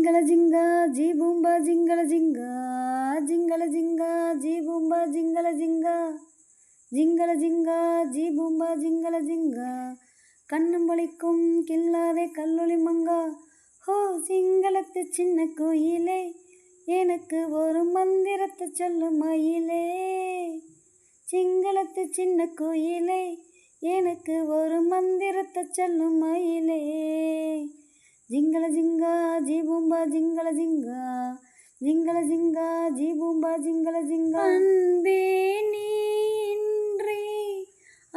జింగల జింగా G బూంబా జింగల జింగా జింగల జింగా G బూంబా జింగల జింగా జింగల జింగా ஜீ பூம்பா ஜிங்கல ஜிங்கா கண்ணம் வலிக்கும் கில்லாதே கல்லொளி மங்கா ஹோ சிங்களத்து சின்ன கோயிலே எனக்கு ஒரு மந்திரத்தை சொல்லு மயிலே சிங்களத்து சின்ன கோயிலே எனக்கு ஒரு மந்திரத்தை சொல்லு மயிலே ஜிங்கல ஜிங்கா ஜீ பூம்பா ஜிங்கல ஜிங்கா ஜிங்கல ஜிங்கா ஜீ பூம்பா ஜிங்கல ஜிங்கா அன்பே நீ இன்றி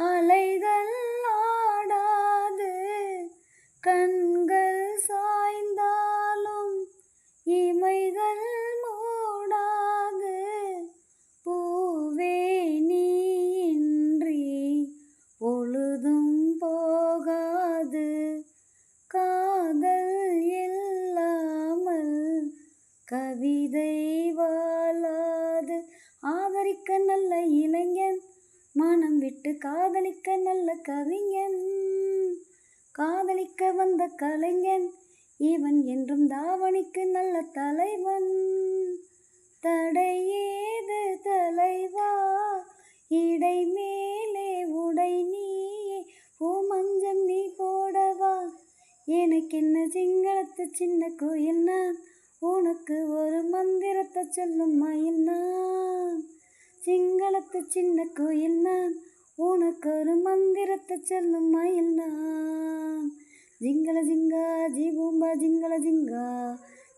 அலைகள் ஆடாது கண்கள் சாய்ந்தாலும் இமைகள் மூடாது பூவே நீ இன்றி பொழுதும் போகாது காதல் இல்லாமல் கவிதை வாழாது ஆதரிக்க நல்ல இளைஞன் மனம் விட்டு காதலிக்க நல்ல கவிஞன் காதலிக்க வந்த கலைஞன் இவன் என்றும் தாவணிக்கு நல்ல தலைவன் தடையேது தலைவா இடை மேலே உடை நீயே பூமஞ்சம் நீ போடவா எனக்கு என்ன சிங்களத்து சின்ன கோயில் நான் உனக்கு ஒரு மந்திரத்தை சொல்லும் மயில் நான் சிங்களத்து சின்ன கோயில் நான் உனக்கு ஒரு மந்திரத்தை சொல்லும் மயில் நான் ஜிங்கல ஜிங்கா ஜீ பூம்பா ஜிங்கல ஜிங்கா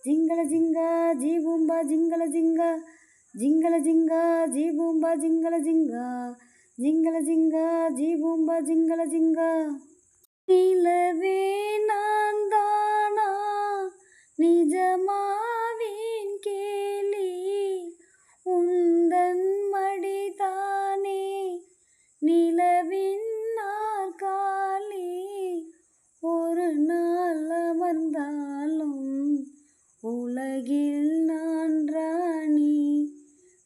ஜிங்கல ஜிங்கா ஜீ பூம்பா ஜிங்கல ஜிங்கா ஜிங்கல ஜிங்கா ஜீ பூம்பா ஜிங்கல ஜிங்கா ஜிங்கல ஜிங்கா ஜீ பூம்பா ஜிங்கல ஜிங்கா நிலவே நான் தானா நிஜமாவின் கேலி உந்தன் மடிதானே நிலவின் நாற்காலி ஒரு நாள் அமர்ந்தாலும் உலகில் நான் ராணி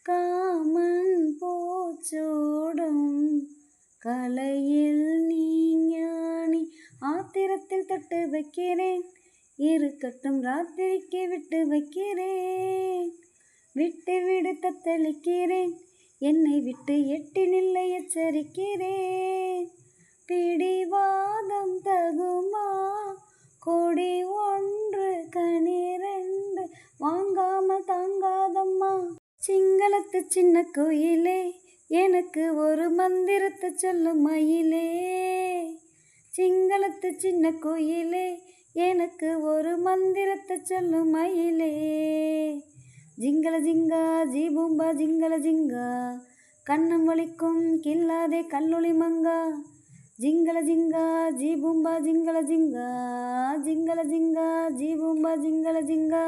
காமன் போச்சோடும் கலையில் நீ ஞானி ஆத்திரத்தில் தொட்டு வைக்கிறேன் இருக்கட்டும் ராத்திரிக்கு விட்டு வைக்கிறேன் விட்டு விடு தத்தளிக்கிறேன் என்னை விட்டு எட்டி நில்லை எச்சரிக்கிறேன் பிடிவாதம் தகுமா கொடி ஒன்று கனிரெண்டு வாங்காம தாங்காதம்மா சிங்களத்து சின்ன கோயிலே எனக்கு ஒரு மந்திரத்தை சொல்லும் மயிலே சிங்களத்து சின்ன கோயிலே எனக்கு ஒரு மந்திரத்தை சொல்லும் மயிலே ஜிங்கல ஜிங்கா ஜீ பூம்பா ஜிங்கல ஜிங்கா கண்ணம் வலிக்கும் கில்லாதே கல்லொளி மங்கா ஜிங்கல ஜிங்கா ஜீ பூம்பா ஜிங்கல ஜிங்கா ஜிங்கல ஜிங்கா ஜீ பூம்பா ஜிங்கல ஜிங்கா